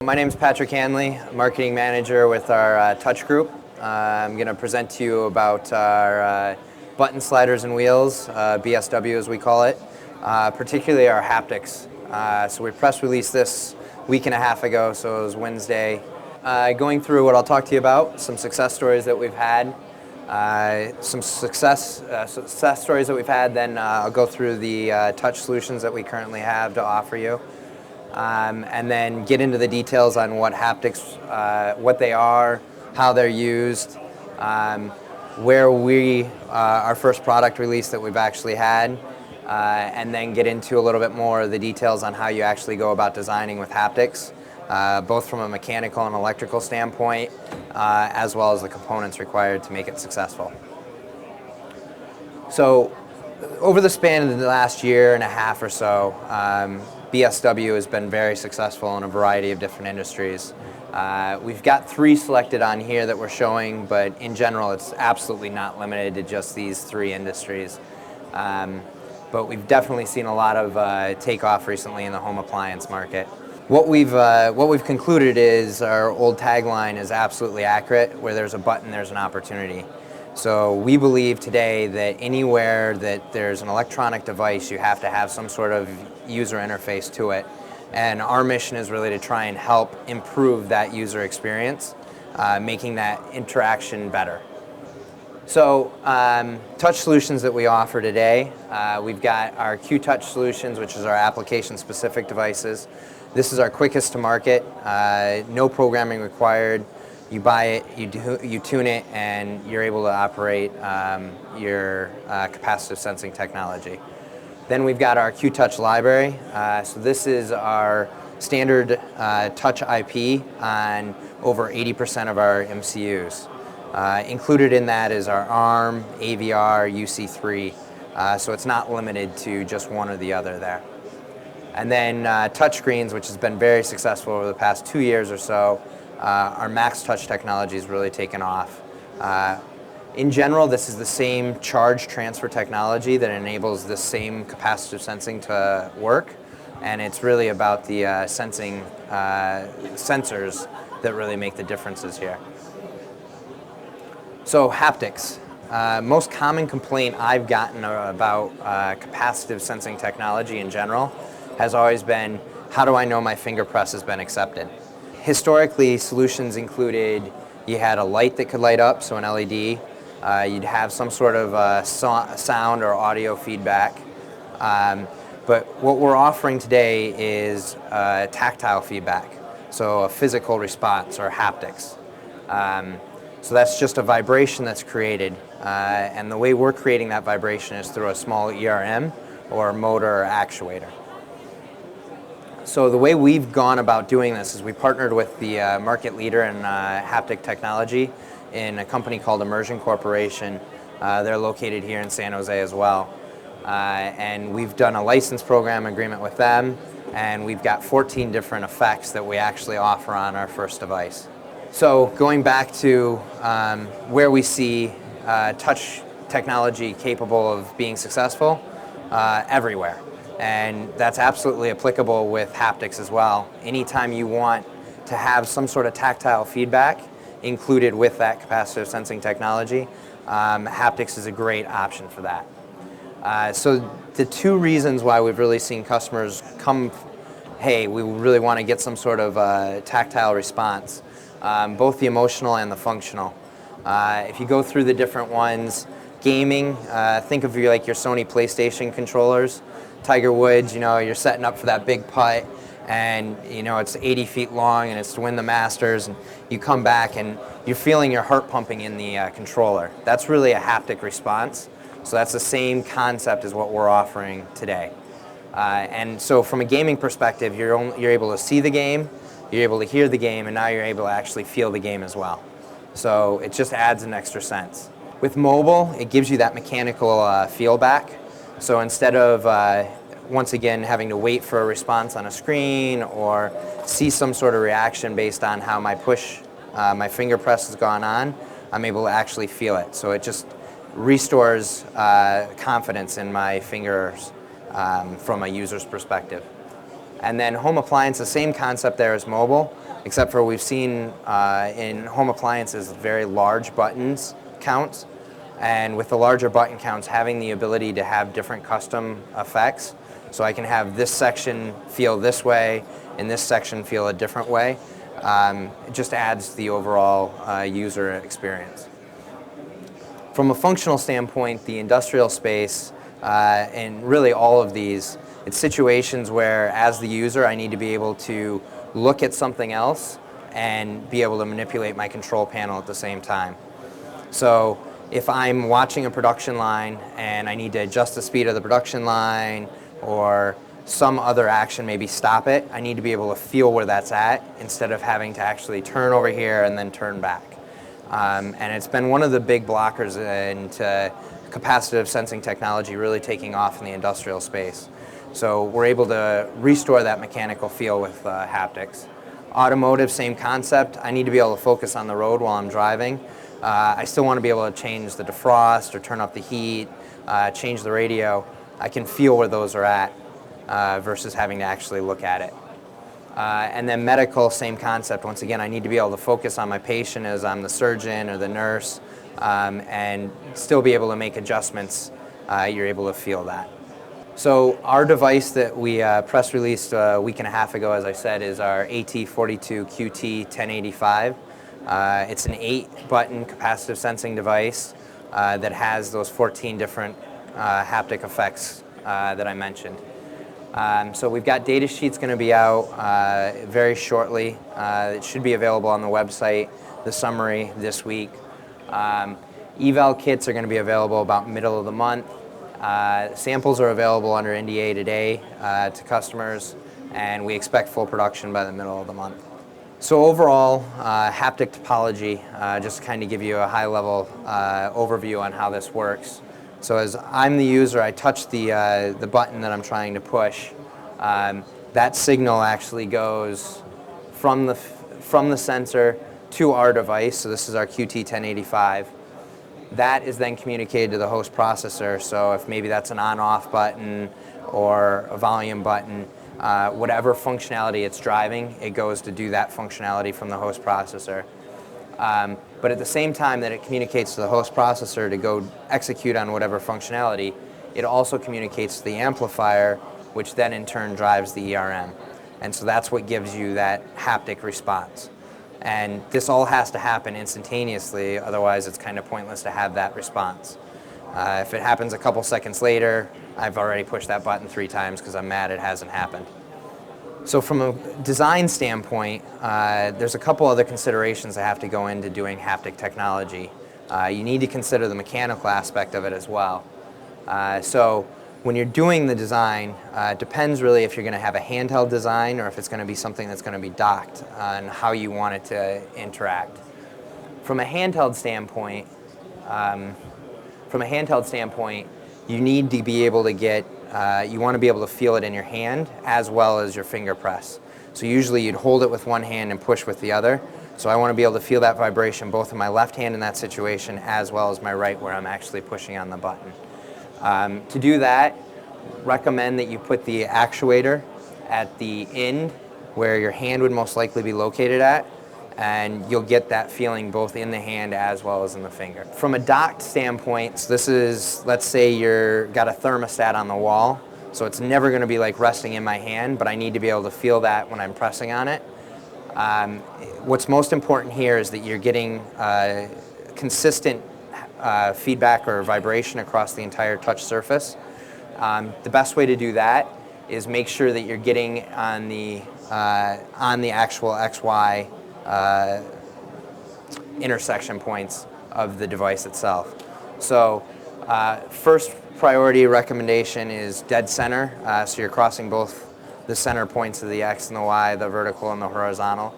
My name is Patrick Hanley, Marketing Manager with our Touch Group. I'm going to present to you about our button sliders and wheels, BSW as we call it, particularly our haptics. So we press released this a week and a half ago, so it was Wednesday. Going through what I'll talk to you about, some success stories that we've had, some success stories that we've had, then I'll go through the touch solutions that we currently have to offer you. And then get into the details on what haptics, what they are, how they're used, where our first product release that we've actually had, and then get into a little bit more of the details on how you actually go about designing with haptics, both from a mechanical and electrical standpoint, as well as the components required to make it successful. So, over the span of the last year and a half or so, BSW has been very successful in a variety of different industries. We've got 3 selected on here that we're showing, but in general it's absolutely not limited to just these 3 industries. But we've definitely seen a lot of takeoff recently in the home appliance market. What we've concluded is our old tagline is absolutely accurate: where there's a button, there's an opportunity. So we believe today that anywhere that there's an electronic device, you have to have some sort of user interface to it. And our mission is really to try and help improve that user experience, making that interaction better. So touch solutions that we offer today, we've got our Q-Touch solutions, which is our application-specific devices. This is our quickest to market, no programming required. You buy it, you tune it, and you're able to operate your capacitive sensing technology. Then we've got our Q-Touch library. So this is our standard touch IP on over 80% of our MCUs. Included in that is our ARM, AVR, UC3. So it's not limited to just one or the other there. And then touchscreens, which has been very successful over the past 2 years or so. Our Max Touch technology has really taken off. In general, this is the same charge transfer technology that enables the same capacitive sensing to work, and it's really about the sensors that really make the differences here. So haptics. Most common complaint I've gotten about capacitive sensing technology in general has always been, how do I know my finger press has been accepted? Historically, solutions included, you had a light that could light up, so an LED. You'd have some sort of sound or audio feedback. But what we're offering today is tactile feedback, so a physical response or haptics. So that's just a vibration that's created. And the way we're creating that vibration is through a small ERM or motor or actuator. So the way we've gone about doing this is we partnered with the market leader in haptic technology in a company called Immersion Corporation. They're located here in San Jose as well. And we've done a license program agreement with them, and we've got 14 different effects that we actually offer on our first device. So going back to where we see touch technology capable of being successful, everywhere. And that's absolutely applicable with haptics as well. Anytime you want to have some sort of tactile feedback included with that capacitive sensing technology, haptics is a great option for that. So the 2 reasons why we've really seen customers come, hey, we really want to get some sort of tactile response, both the emotional and the functional. If you go through the different ones, gaming, think of your Sony PlayStation controllers. Tiger Woods, you're setting up for that big putt, and it's 80 feet long and it's to win the Masters, and you come back and you're feeling your heart pumping in the controller. That's really a haptic response. So that's the same concept as what we're offering today. And so from a gaming perspective, you're able to see the game, you're able to hear the game, and now you're able to actually feel the game as well. So it just adds an extra sense. With mobile, it gives you that mechanical feel back. So instead of, once again, having to wait for a response on a screen or see some sort of reaction based on how my finger press has gone on, I'm able to actually feel it. So it just restores confidence in my fingers from a user's perspective. And then home appliance, the same concept there as mobile. except for we've seen in home appliances very large buttons counts, and with the larger button counts, having the ability to have different custom effects, so I can have this section feel this way and this section feel a different way, it just adds the overall user experience. From a functional standpoint, the industrial space, and really all of these, it's situations where as the user I need to be able to look at something else and be able to manipulate my control panel at the same time. So if I'm watching a production line and I need to adjust the speed of the production line or some other action, maybe stop it, I need to be able to feel where that's at instead of having to actually turn over here and then turn back. And it's been one of the big blockers into capacitive sensing technology really taking off in the industrial space. So we're able to restore that mechanical feel with haptics. Automotive, same concept. I need to be able to focus on the road while I'm driving. I still want to be able to change the defrost or turn up the heat, change the radio. I can feel where those are at versus having to actually look at it. And then medical, same concept. Once again, I need to be able to focus on my patient as I'm the surgeon or the nurse, and still be able to make adjustments. You're able to feel that. So our device that we press released a week and a half ago, as I said, is our AT42QT1085. It's an 8-button capacitive sensing device that has those 14 different haptic effects that I mentioned. So we've got data sheets going to be out very shortly. It should be available on the website, the summary this week. Eval kits are going to be available about middle of the month. Samples are available under NDA today to customers, and we expect full production by the middle of the month. So overall, haptic topology, just to kind of give you a high-level overview on how this works. So as I'm the user, I touch the button that I'm trying to push. That signal actually goes from the sensor to our device. So this is our QT1085. That is then communicated to the host processor. So if maybe that's an on-off button or a volume button, whatever functionality it's driving, it goes to do that functionality from the host processor. But at the same time that it communicates to the host processor to go execute on whatever functionality, it also communicates to the amplifier, which then in turn drives the ERM. And so that's what gives you that haptic response. And this all has to happen instantaneously, otherwise it's kind of pointless to have that response. If it happens a couple seconds later, I've already pushed that button 3 times because I'm mad it hasn't happened. So from a design standpoint, there's a couple other considerations that have to go into doing haptic technology. You need to consider the mechanical aspect of it as well. So when you're doing the design, it depends really if you're going to have a handheld design or if it's going to be something that's going to be docked on how you want it to interact. From a handheld standpoint, you need to be able to get, you want to be able to feel it in your hand as well as your finger press. So usually you'd hold it with one hand and push with the other. So I want to be able to feel that vibration both in my left hand in that situation as well as my right where I'm actually pushing on the button. To do that, recommend that you put the actuator at the end where your hand would most likely be located at, and you'll get that feeling both in the hand as well as in the finger. From a docked standpoint, so this is, let's say you're got a thermostat on the wall, so it's never going to be like resting in my hand, but I need to be able to feel that when I'm pressing on it. What's most important here is that you're getting consistent feedback or vibration across the entire touch surface. The best way to do that is make sure that you're getting on the actual XY intersection points of the device itself. So first priority recommendation is dead center, so you're crossing both the center points of the X and the Y, the vertical and the horizontal.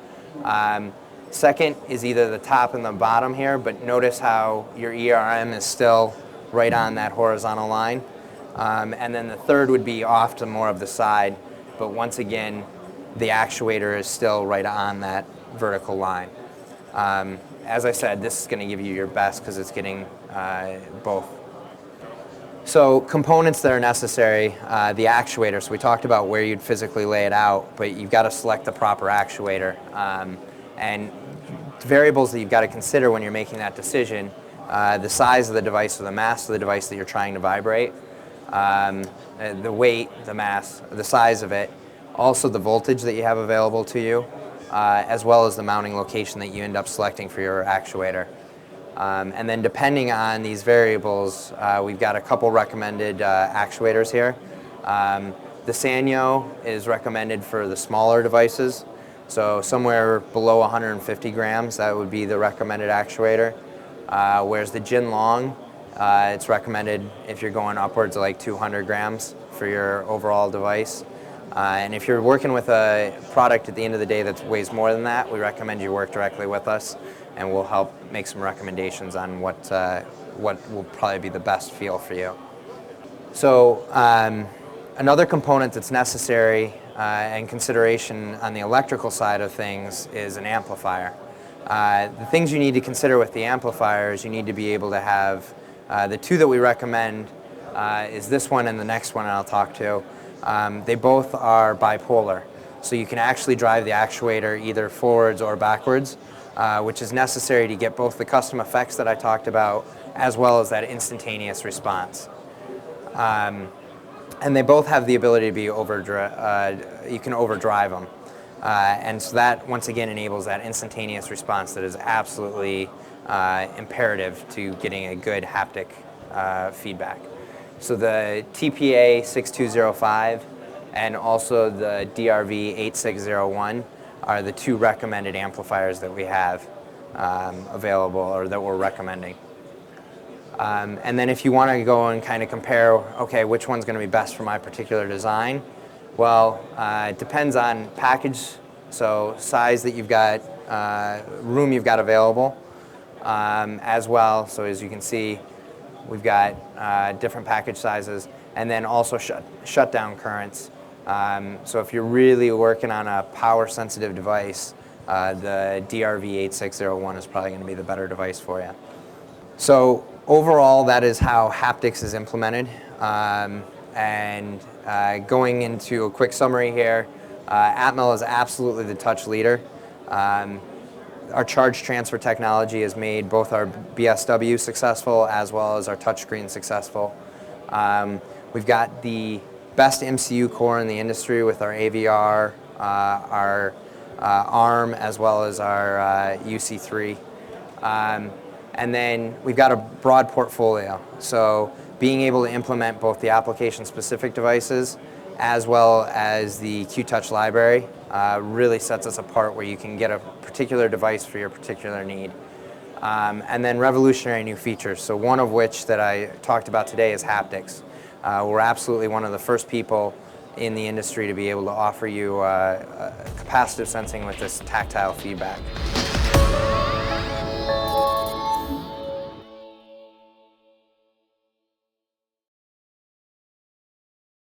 Second is either the top and the bottom here, but notice how your ERM is still right on that horizontal line. And then the third would be off to more of the side, but once again, the actuator is still right on that vertical line. As I said, this is going to give you your best because it's getting both. So components that are necessary, the actuator. So we talked about where you'd physically lay it out, but you've got to select the proper actuator. And variables that you've got to consider when you're making that decision, the size of the device or the mass of the device that you're trying to vibrate, the weight, the mass, the size of it, also the voltage that you have available to you, as well as the mounting location that you end up selecting for your actuator. And then depending on these variables, we've got a couple recommended actuators here. The Sanyo is recommended for the smaller devices, so somewhere below 150 grams, that would be the recommended actuator. Whereas the Jinlong, it's recommended if you're going upwards of like 200 grams for your overall device. And if you're working with a product at the end of the day that weighs more than that, we recommend you work directly with us, and we'll help make some recommendations on what will probably be the best feel for you. So another component that's necessary and consideration on the electrical side of things is an amplifier. The things you need to consider with the amplifier is you need to be able to have, the two that we recommend is this one and the next one I'll talk to. They both are bipolar, so you can actually drive the actuator either forwards or backwards, which is necessary to get both the custom effects that I talked about as well as that instantaneous response. And they both have the ability to be you can overdrive them. And so that, once again, enables that instantaneous response that is absolutely imperative to getting a good haptic feedback. So the TPA 6205 and also the DRV 8601 are the two recommended amplifiers that we have available, or that we're recommending. And then if you want to go and kind of compare, okay, which one's going to be best for my particular design? Well, it depends on package, so size that you've got, room you've got available as well. So as you can see, we've got different package sizes, and then also shutdown currents. So if you're really working on a power-sensitive device, the DRV 8601 is probably going to be the better device for you. So overall, that is how haptics is implemented. And going into a quick summary here, Atmel is absolutely the touch leader. Our charge transfer technology has made both our BSW successful as well as our touchscreen successful. We've got the best MCU core in the industry with our AVR, our ARM, as well as our UC3. And then we've got a broad portfolio. So being able to implement both the application-specific devices as well as the QTouch library really sets us apart, where you can get a particular device for your particular need. And then revolutionary new features, so one of which that I talked about today is haptics. We're absolutely one of the first people in the industry to be able to offer you capacitive sensing with this tactile feedback.